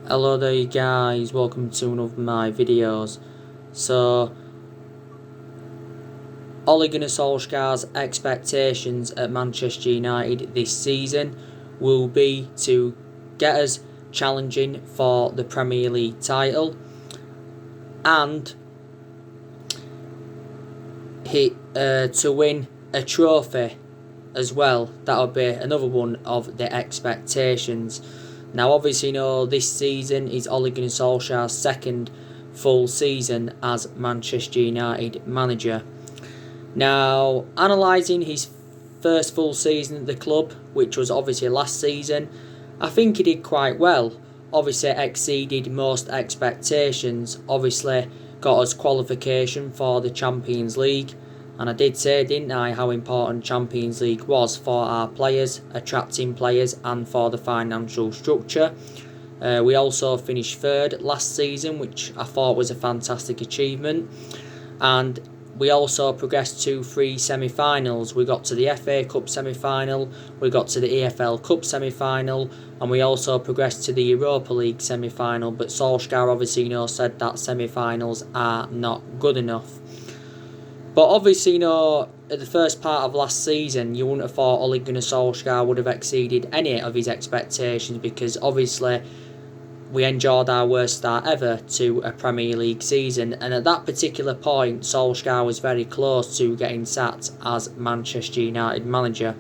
Hello there you guys, welcome to one of my videos. So, Ole Gunnar Solskjaer's expectations at Manchester United this season will be to get us challenging for the Premier League title and to win a trophy as well. That'll be another one of the expectations. Now, obviously, this season is Ole Gunnar Solskjaer's second full season as Manchester United manager. Now, analysing his first full season at the club, which was obviously last season, I think he did quite well. Obviously, exceeded most expectations. Obviously, got us qualification for the Champions League. And I did say, didn't I, how important Champions League was for our players, attracting players and for the financial structure. We also finished third last season, which I thought was a fantastic achievement. And we also progressed to 3 semi-finals. We got to the FA Cup semi-final, we got to the EFL Cup semi-final, and we also progressed to the Europa League semi-final. But Solskjaer obviously said that semi-finals are not good enough. But obviously, at the first part of last season, you wouldn't have thought Ole Gunnar Solskjaer would have exceeded any of his expectations, because obviously we enjoyed our worst start ever to a Premier League season, and at that particular point Solskjaer was very close to getting sacked as Manchester United manager.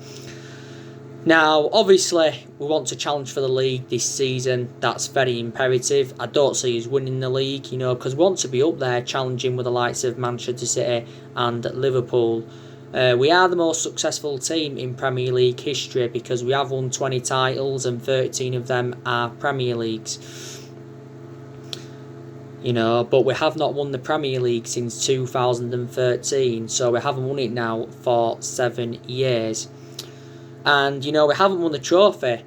Now, obviously, we want to challenge for the league this season. That's very imperative. I don't see us winning the league, because we want to be up there challenging with the likes of Manchester City and Liverpool. We are the most successful team in Premier League history because we have won 20 titles and 13 of them are Premier Leagues. But we have not won the Premier League since 2013, so we haven't won it now for 7 years. And, we haven't won the trophy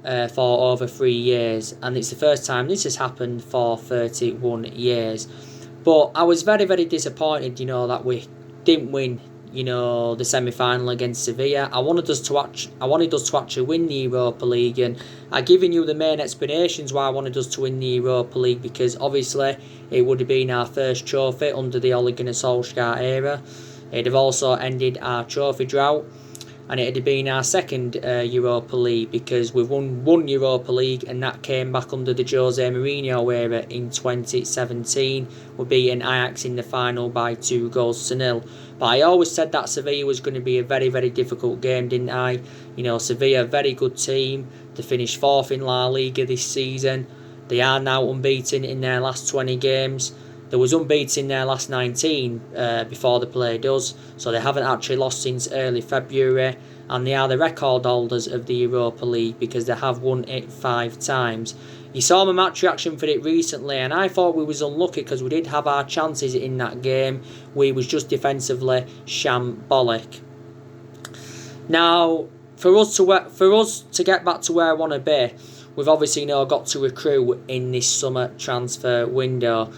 for over 3 years. And it's the first time this has happened for 31 years. But I was very, very disappointed, that we didn't win, the semi-final against Sevilla. I wanted us to actually win the Europa League. And I've given you the main explanations why I wanted us to win the Europa League. Because, obviously, it would have been our first trophy under the Ole Gunnar Solskjaer era. It would have also ended our trophy drought. And it had been our second Europa League, because we've won one Europa League and that came back under the Jose Mourinho era in 2017. We beat Ajax in the final by 2-0. But I always said that Sevilla was going to be a very, very difficult game, didn't I? Sevilla, a very good team. They finished 4th in La Liga this season. They are now unbeaten in their last 20 games. They was unbeaten in their last 19 before they played us, so they haven't actually lost since early February, and they are the record holders of the Europa League because they have won it 5 times. You saw my match reaction for it recently, and I thought we was unlucky because we did have our chances in that game. We was just defensively shambolic. Now, for us to get back to where I want to be, we've obviously got to recruit in this summer transfer window.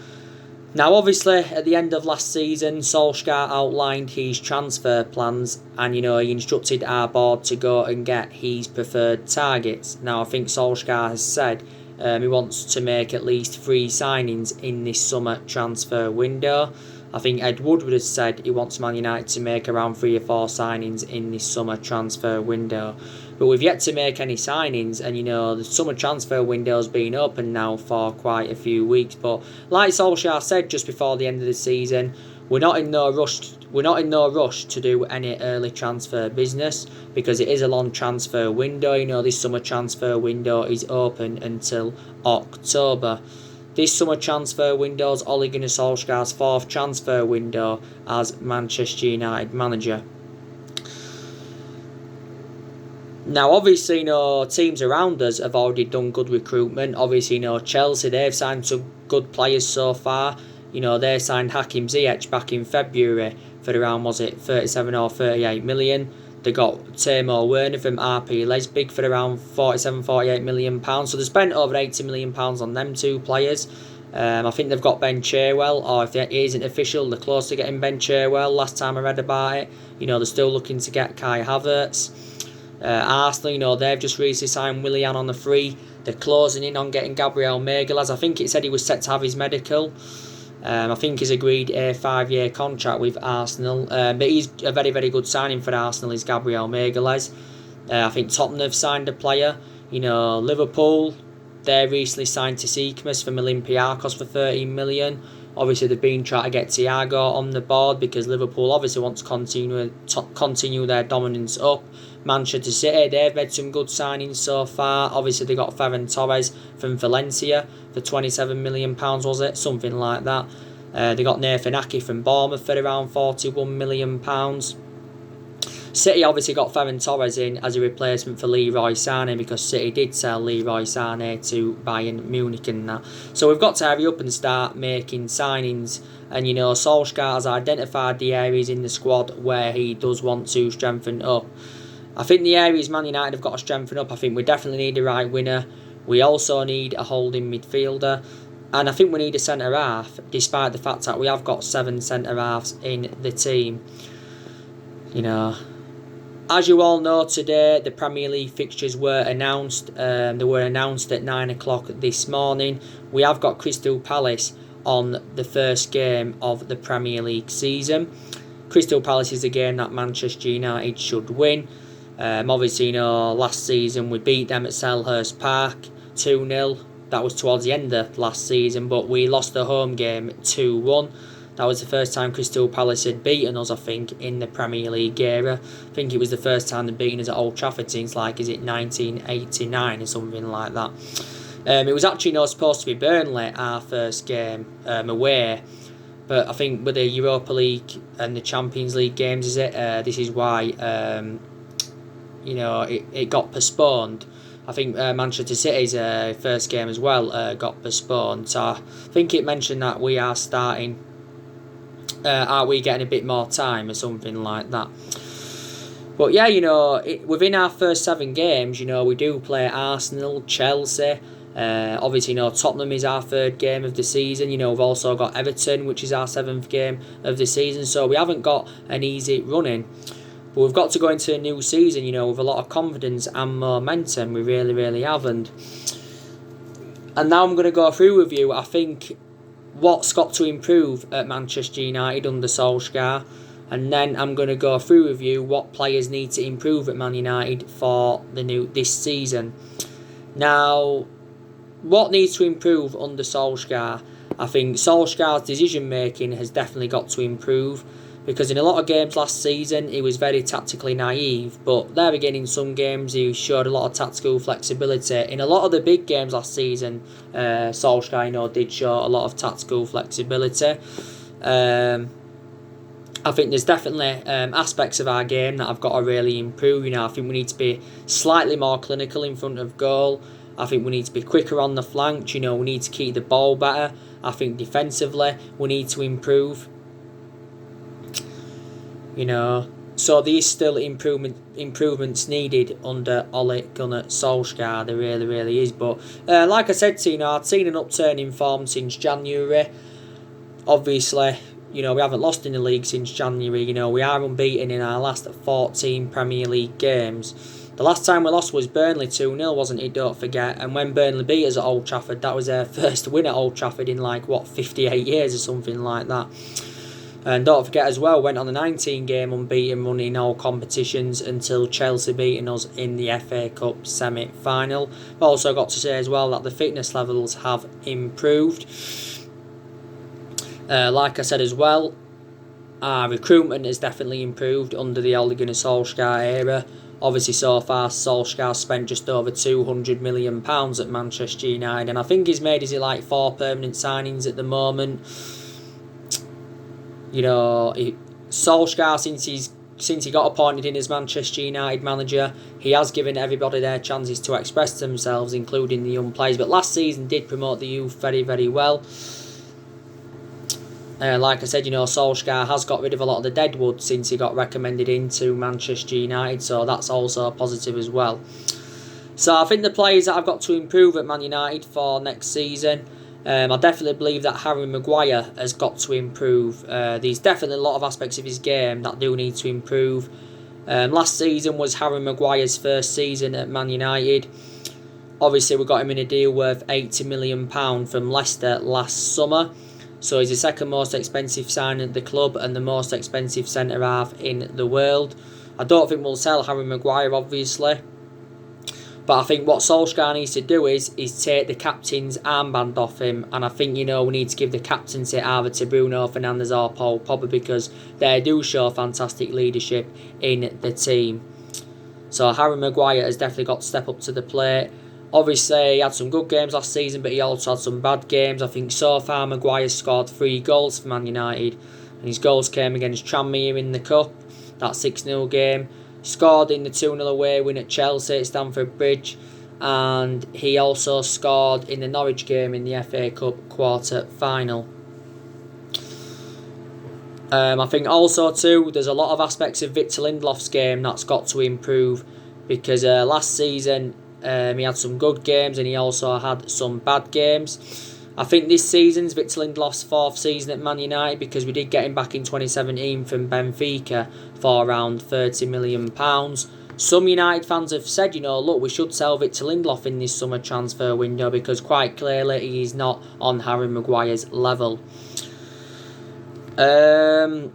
Now, obviously, at the end of last season, Solskjaer outlined his transfer plans and, he instructed our board to go and get his preferred targets. Now, I think Solskjaer has said he wants to make at least 3 signings in this summer transfer window. I think Ed Woodward has said he wants Man United to make around 3 or 4 signings in this summer transfer window. But we've yet to make any signings, and the summer transfer window's been open now for quite a few weeks. But like Solskjaer said just before the end of the season, we're not in no rush to do any early transfer business because it is a long transfer window. This summer transfer window is open until October. This summer transfer window is Ole Gunnar Solskjaer's 4th transfer window as Manchester United manager. Now, obviously, teams around us have already done good recruitment. Obviously, Chelsea, they've signed some good players so far. They signed Hakim Ziyech back in February for around, 37 or 38 million. They got Timo Werner from RP Leipzig for around 47-48 million pounds. So they spent over 80 million pounds on them 2 players. I think they've got Ben Chilwell, or if it isn't official, they're close to getting Ben Chilwell. Last time I read about it, they're still looking to get Kai Havertz. Arsenal, they've just recently signed Willian on the free. They're closing in on getting Gabriel Magalhaes. I think it said he was set to have his medical. I think he's agreed a 5-year contract with Arsenal. But he's a very, very good signing for Arsenal, is Gabriel Magalhaes. I think Tottenham have signed a player. Liverpool, they recently signed to Seekmas from Olympiacos for 13 million. Obviously, they've been trying to get Thiago on the board because Liverpool obviously want to continue their dominance up. Manchester City, they've made some good signings so far. Obviously, they got Ferran Torres from Valencia for £27 million, was it? Something like that. They got Nathan Ake from Bournemouth for around £41 million. City obviously got Ferran Torres in as a replacement for Leroy Sané because City did sell Leroy Sané to Bayern Munich and that. So we've got to hurry up and start making signings. And Solskjaer has identified the areas in the squad where he does want to strengthen up. I think the areas Man United have got to strengthen up. I think we definitely need a right winger. We also need a holding midfielder. And I think we need a centre-half, despite the fact that we have got 7 centre-halves in the team. As you all know, today the Premier League fixtures were announced. They were announced at 9 o'clock this morning. We have got Crystal Palace on the first game of the Premier League season. Crystal Palace is a game that Manchester United should win. Obviously, last season we beat them at Selhurst Park 2-0. That was towards the end of last season, but we lost the home game 2-1. That was the first time Crystal Palace had beaten us, I think, in the Premier League era. I think it was the first time they'd beaten us at Old Trafford since, 1989 or something like that. It was actually not supposed to be Burnley, our first game away. But I think with the Europa League and the Champions League games, this is why it got postponed. I think Manchester City's first game as well got postponed. So I think it mentioned that we are starting. Are we getting a bit more time or something like that? But yeah, within our first 7 games, we do play Arsenal, Chelsea. Obviously, Tottenham is our 3rd game of the season. We've also got Everton, which is our 7th game of the season. So we haven't got an easy run-in. But we've got to go into a new season, with a lot of confidence and momentum. We really, really have. And now I'm going to go through with you, I think, what's got to improve at Manchester United under Solskjaer, and then I'm going to go through with you what players need to improve at Man United for this season. Now, what needs to improve under Solskjaer? I think Solskjaer's decision making has definitely got to improve, because in a lot of games last season he was very tactically naive, but there again in some games he showed a lot of tactical flexibility. In a lot of the big games last season, Solskjaer did show a lot of tactical flexibility. I think there's definitely aspects of our game that I've got to really improve. I think we need to be slightly more clinical in front of goal. I think we need to be quicker on the flanks. We need to keep the ball better. I think defensively we need to improve. So there's still improvements needed under Ole Gunnar Solskjaer. There really, really is. But like I said to you, I've seen an upturn in form since January. Obviously, we haven't lost in the league since January. We are unbeaten in our last 14 Premier League games. The last time we lost was Burnley 2-0, wasn't it? Don't forget. And when Burnley beat us at Old Trafford, that was their first win at Old Trafford in 58 years or something like that. And don't forget as well, went on a 19-game unbeaten run in all competitions until Chelsea beating us in the FA Cup semi-final. I've also got to say as well that the fitness levels have improved. Like I said as well, our recruitment has definitely improved under the Ole Gunnar Solskjaer era. Obviously, so far, Solskjaer spent just over £200 million at Manchester United, and I think he's made 4 permanent signings at the moment. Solskjaer, since he got appointed in as Manchester United manager, he has given everybody their chances to express themselves, including the young players. But last season did promote the youth very, very well. Like I said, Solskjaer has got rid of a lot of the deadwood since he got recommended into Manchester United, so that's also a positive as well. So I think the players that I've got to improve at Man United for next season, I definitely believe that Harry Maguire has got to improve. There's definitely a lot of aspects of his game that do need to improve. Last season was Harry Maguire's first season at Man United. Obviously, we got him in a deal worth £80 million from Leicester last summer. So he's the second most expensive signing at the club and the most expensive centre-half in the world. I don't think we'll sell Harry Maguire, obviously. But I think what Solskjaer needs to do is take the captain's armband off him. And I think, we need to give the captaincy either to Bruno Fernandes or Paul Pogba, because they do show fantastic leadership in the team. So Harry Maguire has definitely got to step up to the plate. Obviously, he had some good games last season, but he also had some bad games. I think so far Maguire scored 3 goals for Man United. And his goals came against Tranmere in the Cup, that 6-0 game. Scored in the 2-0 away win at Chelsea at Stamford Bridge. And he also scored in the Norwich game in the FA Cup quarter-final. I think also too, there's a lot of aspects of Victor Lindelof's game that's got to improve. Because last season, he had some good games and he also had some bad games. I think this season's Victor Lindelof's 4th season at Man United, because we did get him back in 2017 from Benfica for around £30 million. Some United fans have said, look, we should sell Victor Lindelof in this summer transfer window, because quite clearly he is not on Harry Maguire's level. Aaron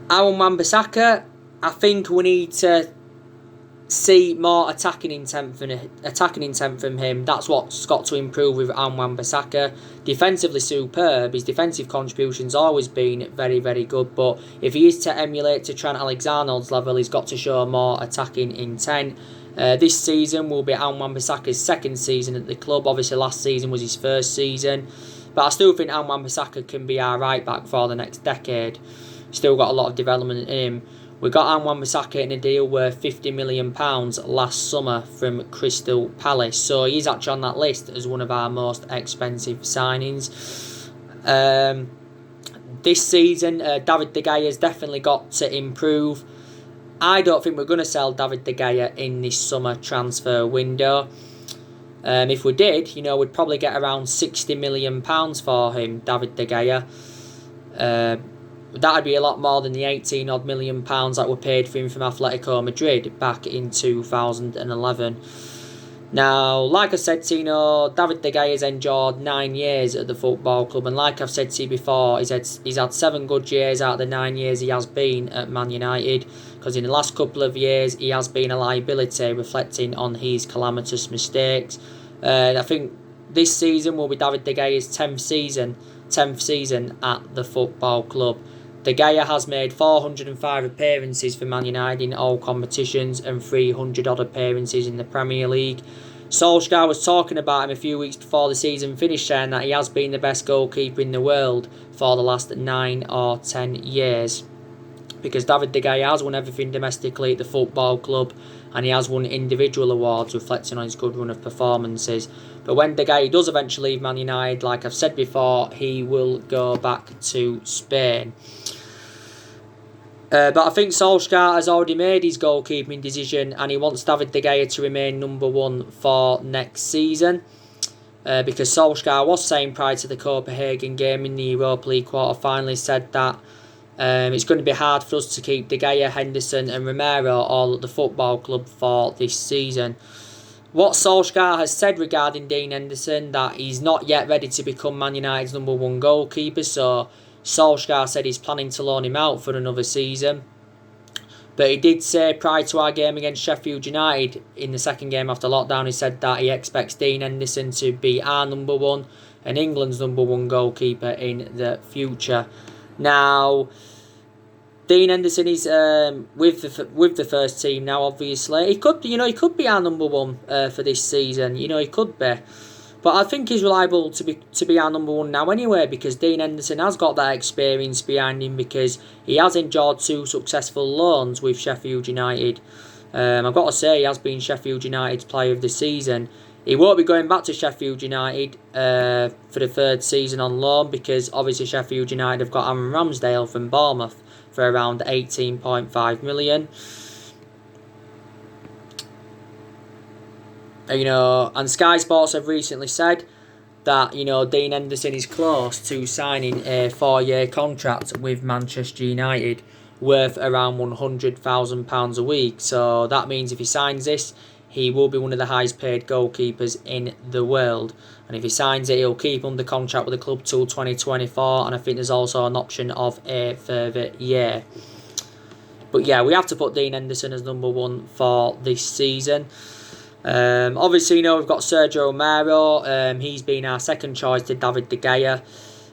Wan-Bissaka, I think we need to see more attacking intent from him. That's what's got to improve with Aaron Wan-Bissaka. Defensively superb. His defensive contribution's always been very, very good. But if he is to emulate to Trent Alexander-Arnold's level, he's got to show more attacking intent. This season will be Aaron Wan-Bissaka's 2nd season at the club. Obviously, last season was his 1st season. But I still think Aaron Wan-Bissaka can be our right back for the next decade. Still got a lot of development in him. We got Aaron Wan-Bissaka in a deal worth £50 million last summer from Crystal Palace. So he's actually on that list as one of our most expensive signings. This season, David De Gea has definitely got to improve. I don't think we're going to sell David De Gea in this summer transfer window. If we did, we'd probably get around £60 million for him, David De Gea. That'd be a lot more than the £18 million that were paid for him from Atletico Madrid back in 2011. Now, like I said to David De Gea has endured 9 years at the football club, and like I've said to you before, he's had 7 good years out of the 9 years he has been at Man United, because in the last couple of years he has been a liability, reflecting on his calamitous mistakes. I think this season will be David De Gea's 10th season at the football club. De Gea has made 405 appearances for Man United in all competitions and 300 odd appearances in the Premier League. Solskjaer was talking about him a few weeks before the season finished, saying that he has been the best goalkeeper in the world for the last 9 or 10 years. Because David De Gea has won everything domestically at the football club, and he has won individual awards reflecting on his good run of performances. But when De Gea does eventually leave Man United, like I've said before, he will go back to Spain. But I think Solskjaer has already made his goalkeeping decision, and he wants David De Gea to remain number 1 for next season. Because Solskjaer was saying prior to the Copenhagen game in the Europa League quarter-final, he said that it's going to be hard for us to keep De Gea, Henderson and Romero all at the football club for this season. What Solskjaer has said regarding Dean Henderson, that he's not yet ready to become Man United's number 1 goalkeeper, so Solskjaer said he's planning to loan him out for another season. But he did say prior to our game against Sheffield United in the second game after lockdown, he said that he expects Dean Henderson to be our number 1 and England's number 1 goalkeeper in the future. Now, Dean Henderson is with the first team now. Obviously, he could be our number 1 for this season. He could be. But I think he's reliable to be our number 1 now anyway, because Dean Henderson has got that experience behind him, because he has enjoyed 2 successful loans with Sheffield United. I've got to say, he has been Sheffield United's player of the season. He won't be going back to Sheffield United for the 3rd season on loan, because obviously Sheffield United have got Aaron Ramsdale from Bournemouth for around £18.5 million. And Sky Sports have recently said that, Dean Henderson is close to signing a 4-year contract with Manchester United worth around £100,000 a week. So that means if he signs this, he will be one of the highest paid goalkeepers in the world. And if he signs it, he'll keep under contract with the club till 2024. And I think there's also an option of a further year. But yeah, we have to put Dean Henderson as number one for this season. Obviously, we've got Sergio Romero. He's been our second choice to David De Gea.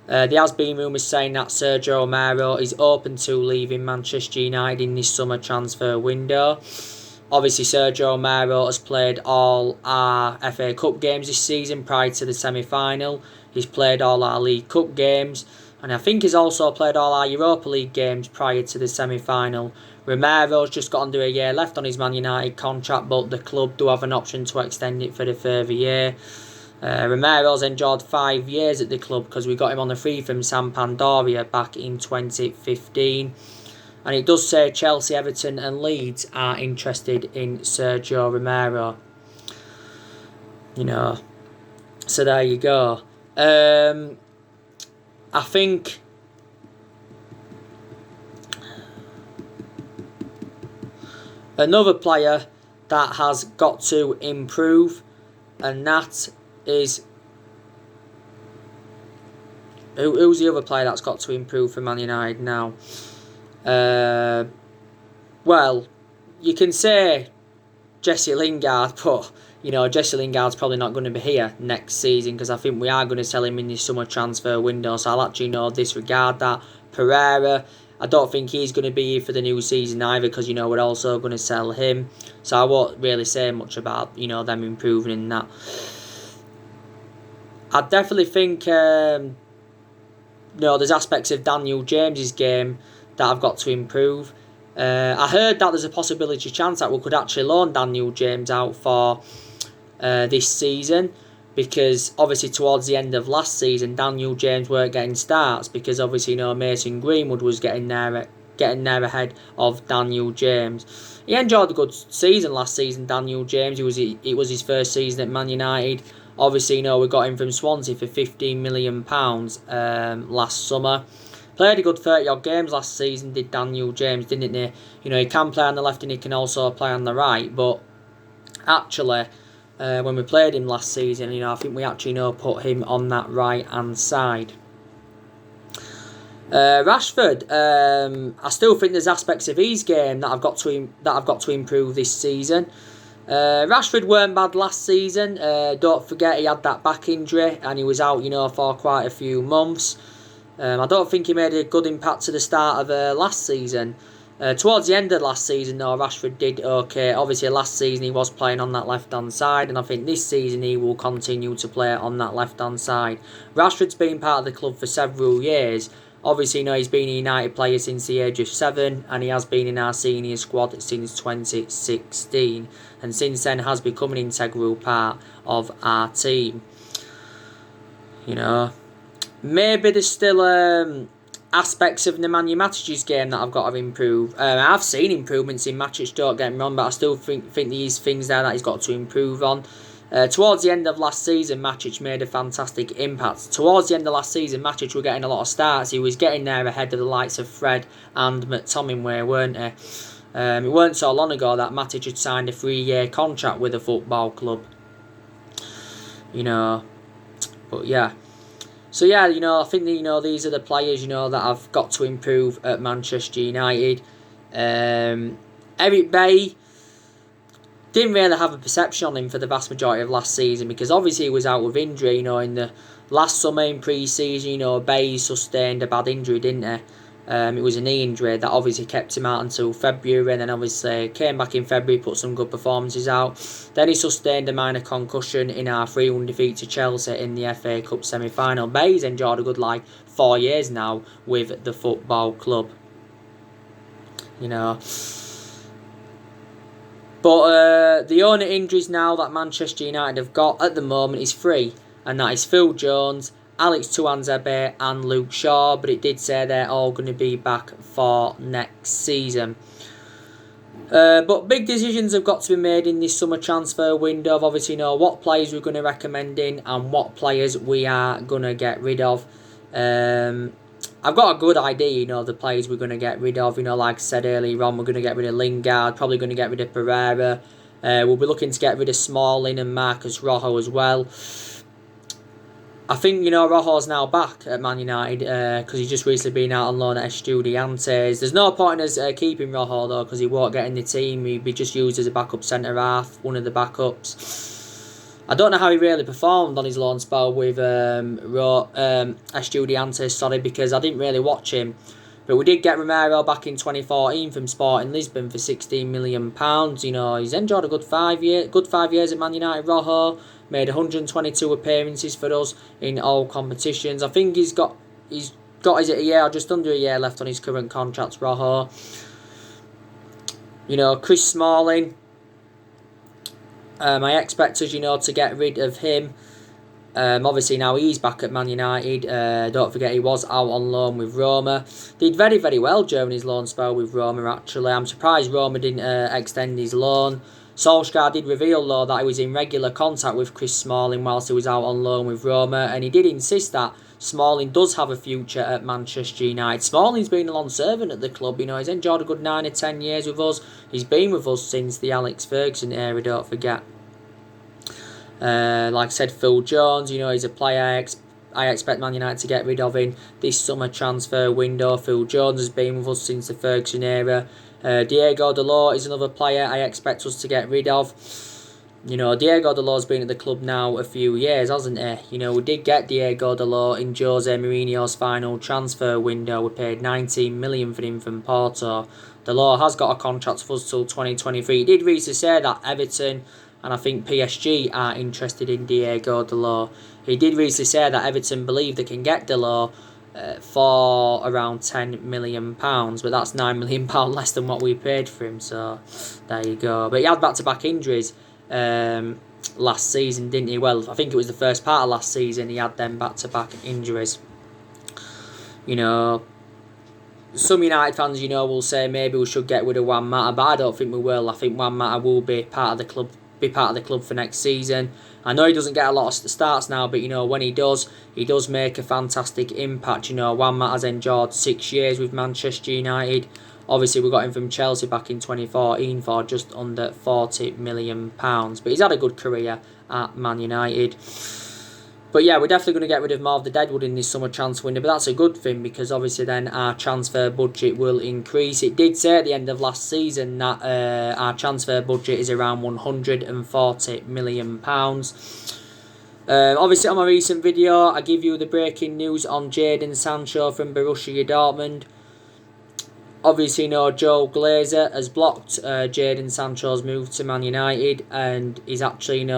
There has been rumours saying that Sergio Romero is open to leaving Manchester United in this summer transfer window. Obviously, Sergio Romero has played all our FA Cup games this season prior to the semi-final. He's played all our League Cup games. And I think he's also played all our Europa League games prior to the semi-final. Romero's just got under a year left on his Man United contract, but the club do have an option to extend it for the further year. Romero's enjoyed 5 years at the club because we got him on the free from Sampdoria back in 2015. And it does say Chelsea, Everton and Leeds are interested in Sergio Romero. So there you go. I think another player that has got to improve, and that is... Who's the other player that's got to improve for Man United now? Well, you can say Jesse Lingard, but Jesse Lingard's probably not going to be here next season because I think we are going to sell him in this summer transfer window, so I'll actually disregard that. Pereira, I don't think he's going to be here for the new season either because we're also going to sell him, so I won't really say much about them improving in that. I definitely think there's aspects of Daniel James's game that I've got to improve. I heard that there's a chance that we could actually loan Daniel James out for this season, because obviously towards the end of last season Daniel James weren't getting starts because obviously Mason Greenwood was getting there ahead of Daniel James. He enjoyed a good season last season, Daniel James. It was his first season at Man United. Obviously we got him from Swansea for £15 million last summer. Played a good 30-odd games last season, did Daniel James, didn't he? He can play on the left and he can also play on the right. But actually, when we played him last season, I think we actually put him on that right-hand side. Rashford, I still think there's aspects of his game that I've got to improve this season. Rashford weren't bad last season. Don't forget he had that back injury and he was out, for quite a few months. I don't think he made a good impact to the start of last season. Towards the end of last season, though, Rashford did okay. Obviously, last season he was playing on that left-hand side, and I think this season he will continue to play on that left-hand side. Rashford's been part of the club for several years. Obviously, he's been a United player since the age of 7, and he has been in our senior squad since 2016. And since then has become an integral part of our team. Maybe there's still aspects of Nemanja Matic's game that I've got to improve. I've seen improvements in Matic, don't get me wrong, but I still think these things there that he's got to improve on. Towards the end of last season, Matic made a fantastic impact. Towards the end of last season, Matic were getting a lot of starts. He was getting there ahead of the likes of Fred and McTominay, weren't he? It weren't so long ago that Matic had signed a 3-year contract with a football club. But yeah. So yeah, I think these are the players that I've got to improve at Manchester United. Eric Bailly, didn't really have a perception on him for the vast majority of last season because obviously he was out with injury. In the last summer in pre-season, Bailly sustained a bad injury, didn't he? It was a knee injury that obviously kept him out until February, and then obviously came back in February, put some good performances out. Then he sustained a minor concussion in our 3-1 defeat to Chelsea in the FA Cup semi-final. Bailly's enjoyed a good 4 years now with the football club. But the only injuries now that Manchester United have got at the moment is 3, and that is Phil Jones, Alex Tuanzebe and Luke Shaw, but it did say they're all going to be back for next season. But big decisions have got to be made in this summer transfer window of obviously what players we're going to recommend in and what players we are going to get rid of. I've got a good idea, the players we're going to get rid of. Like I said earlier on, we're going to get rid of Lingard, probably going to get rid of Pereira. We'll be looking to get rid of Smalling and Marcus Rojo as well. I think, Rojo's now back at Man United because he's just recently been out on loan at Estudiantes. There's no point in us keeping Rojo, though, because he won't get in the team. He'd be just used as a backup centre-half, one of the backups. I don't know how he really performed on his loan spell with Estudiantes, because I didn't really watch him. But we did get Romero back in 2014 from Sporting Lisbon for £16 million. He's enjoyed a good 5 years at Man United. Rojo made 122 appearances for us in all competitions. I think he's got is it a year or just under a year left on his current contract, Rojo. Chris Smalling. I expect us, to get rid of him. Obviously now he's back at Man United. Don't forget he was out on loan with Roma. Did very, very well during his loan spell with Roma, actually. I'm surprised Roma didn't extend his loan. Solskjaer did reveal, though, that he was in regular contact with Chris Smalling whilst he was out on loan with Roma, and he did insist that Smalling does have a future at Manchester United. Smalling's been a long servant at the club. He's enjoyed a good 9 or 10 years with us. He's been with us since the Alex Ferguson era, don't forget. Like I said, Phil Jones, he's a player I expect Man United to get rid of in this summer transfer window. Phil Jones has been with us since the Ferguson era. Diego Dalot is another player I expect us to get rid of. Diego Dalot's been at the club now a few years, hasn't he? We did get Diego Dalot in Jose Mourinho's final transfer window. We paid 19 million for him from Porto. Dalot has got a contract for us till 2023. He did recently say that Everton and I think PSG are interested in Diego Dalot. He did recently say that Everton believe they can get Dalot for around £10 million, but that's £9 million less than what we paid for him, so there you go. But he had back-to-back injuries last season, didn't he? Well, I think it was the first part of last season he had them back-to-back injuries. Some United fans, will say maybe we should get rid of Juan Mata, but I don't think we will. I think Juan Mata will be part of the club for next season. I know he doesn't get a lot of starts now, but when he does make a fantastic impact. Juan Mata has enjoyed 6 years with Manchester United. Obviously, we got him from Chelsea back in 2014 for just under £40 million. But he's had a good career at Man United. But yeah, we're definitely going to get rid of Marv the Deadwood in this summer transfer window. But that's a good thing because obviously then our transfer budget will increase. It did say at the end of last season that our transfer budget is around £140 million. Obviously on my recent video, I give you the breaking news on Jadon Sancho from Borussia Dortmund. Obviously, Joe Glazer has blocked Jadon Sancho's move to Man United and he's actually,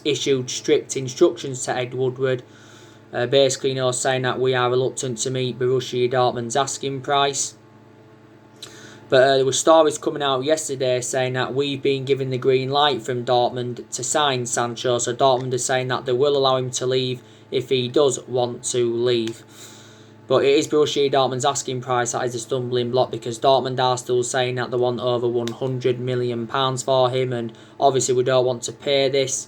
issued strict instructions to Ed Woodward, basically, saying that we are reluctant to meet Borussia Dortmund's asking price. But there were stories coming out yesterday saying that we've been given the green light from Dortmund to sign Sancho, so Dortmund are saying that they will allow him to leave if he does want to leave. But it is Borussia Dortmund's asking price that is a stumbling block because Dortmund are still saying that they want over £100 million for him, and obviously we don't want to pay this.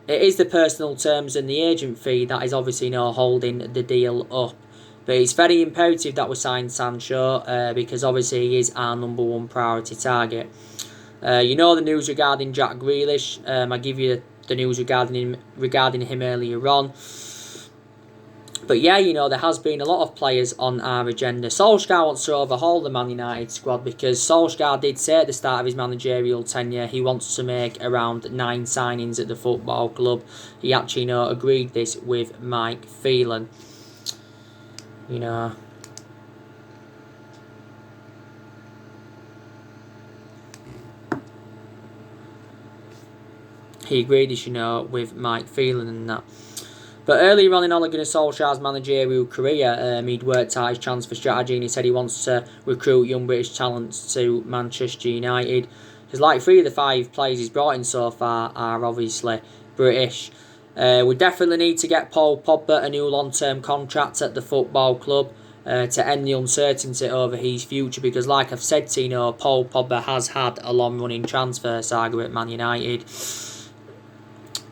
It is the personal terms and the agent fee that is obviously holding the deal up. But it's very imperative that we sign Sancho because obviously he is our number one priority target. The news regarding Jack Grealish. I give you the news regarding him earlier on. But yeah, there has been a lot of players on our agenda. Solskjaer wants to overhaul the Man United squad because Solskjaer did say at the start of his managerial tenure he wants to make around 9 signings at the football club. He actually, agreed this with Mike Phelan. He agreed this, with Mike Phelan and that. But earlier on in Ole Gunnar Solskjaer's managerial career, he'd worked out his transfer strategy and he said he wants to recruit young British talents to Manchester United. Because 3 of the 5 players he's brought in so far are obviously British. We definitely need to get Paul Pogba a new long-term contract at the football club to end the uncertainty over his future. Because like I've said to Paul Pogba has had a long-running transfer saga at Man United.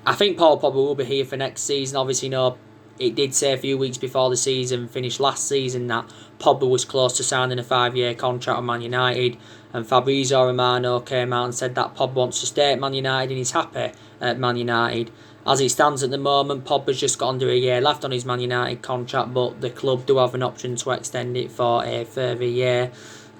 I think Paul Pogba will be here for next season. Obviously, it did say a few weeks before the season finished last season that Pogba was close to signing a 5-year contract with Man United, and Fabrizio Romano came out and said that Pogba wants to stay at Man United and he's happy at Man United. As it stands at the moment, Pogba's just got under a year left on his Man United contract, but the club do have an option to extend it for a further year.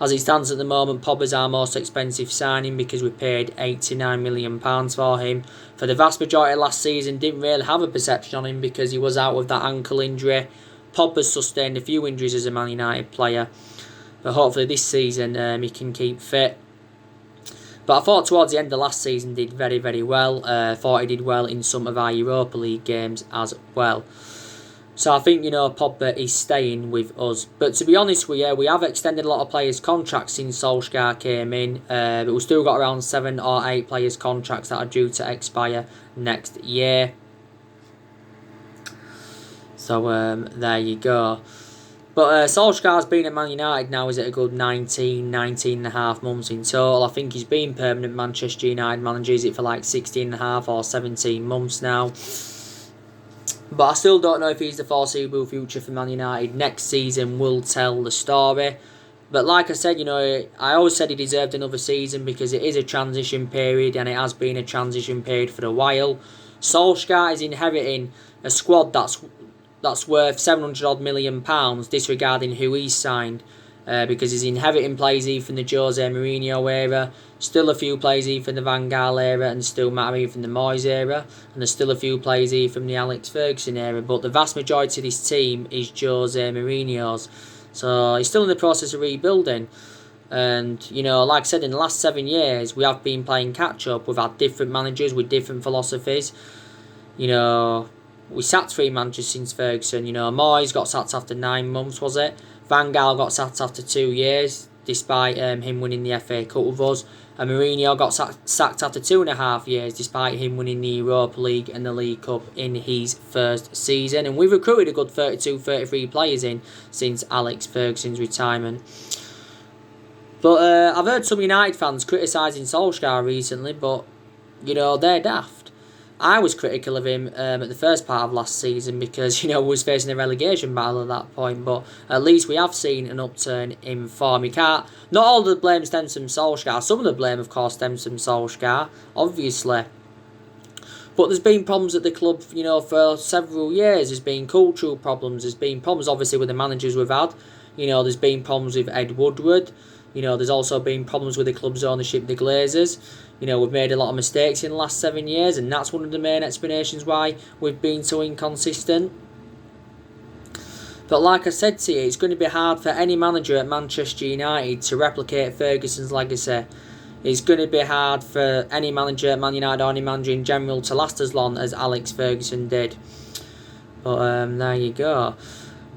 As it stands at the moment, Pogba's our most expensive signing because we paid £89 million for him. For the vast majority of last season, didn't really have a perception on him because he was out with that ankle injury. Pogba's sustained a few injuries as a Man United player, but hopefully this season he can keep fit. But I thought towards the end of last season did very, very well. Thought he did well in some of our Europa League games as well. So I think, Pogba is staying with us. But to be honest with you, we have extended a lot of players' contracts since Solskjaer came in. But we've still got around 7 or 8 players' contracts that are due to expire next year. So there you go. But Solskjaer's been at Man United now, is it a good 19 and a half months in total. I think he's been permanent Manchester United manager, is it for like 16 and a half or 17 months now. But I still don't know if he's the foreseeable future for Man United. Next season will tell the story. But like I said, I always said he deserved another season because it is a transition period and it has been a transition period for a while. Solskjaer is inheriting a squad that's worth £700 million, disregarding who he's signed. Because he's inheriting players either from the Jose Mourinho era, still a few players either from the Van Gaal era, and still Matt from the Moyes era, and there's still a few players either from the Alex Ferguson era, but the vast majority of this team is Jose Mourinho's. So he's still in the process of rebuilding. And, like I said, in the last 7 years, we have been playing catch-up. We've had different managers with different philosophies. We sacked 3 managers since Ferguson. Moyes got sacked after 9 months, was it? Van Gaal got sacked after 2 years, despite him winning the FA Cup with us. And Mourinho got sacked after 2.5 years, despite him winning the Europa League and the League Cup in his first season. And we've recruited a good 32-33 players in since Alex Ferguson's retirement. But I've heard some United fans criticising Solskjaer recently, but, they're daft. I was critical of him at the first part of last season because, we was facing a relegation battle at that point. But at least we have seen an upturn in form. Not all the blame stems from Solskjaer. Some of the blame, of course, stems from Solskjaer, obviously. But there's been problems at the club, for several years. There's been cultural problems. There's been problems, obviously, with the managers we've had. There's been problems with Ed Woodward. There's also been problems with the club's ownership, the Glazers. We've made a lot of mistakes in the last 7 years, and that's one of the main explanations why we've been so inconsistent. But like I said to you, it's going to be hard for any manager at Manchester United to replicate Ferguson's legacy. It's going to be hard for any manager at Man United or any manager in general to last as long as Alex Ferguson did. But there you go.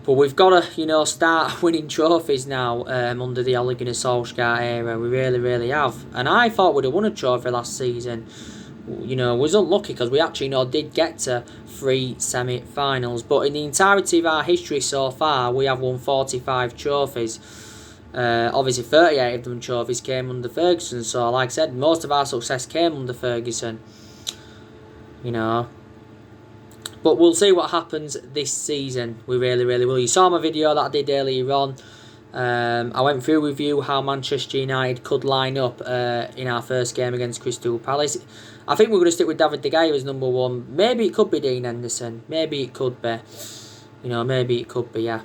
But we've got to, start winning trophies now under the Ole Gunnar Solskjaer era. We really, really have. And I thought we'd have won a trophy last season. Was unlucky because we actually, did get to 3 semi-finals. But in the entirety of our history so far, we have won 45 trophies. Obviously, 38 of them trophies came under Ferguson. So, like I said, most of our success came under Ferguson. But we'll see what happens this season. We really, really will. You saw my video that I did earlier on. I went through with you how Manchester United could line up in our first game against Crystal Palace. I think we're going to stick with David De Gea as number 1. Maybe it could be Dean Henderson. Maybe it could be. Maybe it could be, yeah.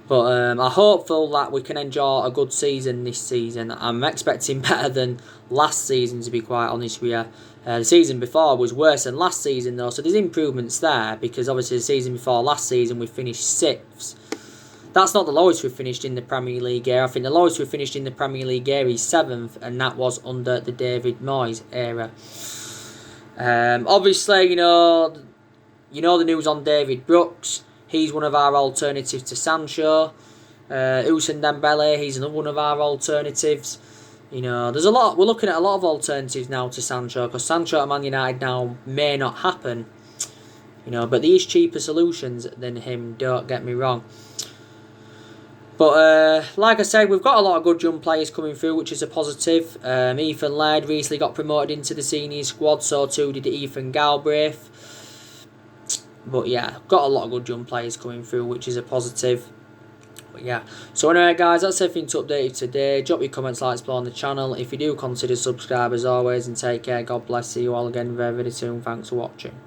But I'm hopeful that we can enjoy a good season this season. I'm expecting better than last season, to be quite honest with you. The season before was worse than last season, though, so there's improvements there, because obviously the season before last season we finished 6th. That's not the lowest we've finished in the Premier League era. I think the lowest we've finished in the Premier League era is 7th, and that was under the David Moyes era. Obviously, the news on David Brooks. He's one of our alternatives to Sancho. Ousmane Dembele, he's another one of our alternatives. There's a lot. We're looking at a lot of alternatives now to Sancho, because Sancho at Man United now may not happen. But there is cheaper solutions than him, don't get me wrong. But like I said, we've got a lot of good young players coming through, which is a positive. Ethan Laird recently got promoted into the senior squad, so too did Ethan Galbraith. But yeah, got a lot of good young players coming through, which is a positive. But yeah, so anyway guys, that's everything to update you today. Drop your comments, likes below on the channel. If you do, consider subscribe as always, and take care. God bless. See you all again very, very soon. Thanks for watching.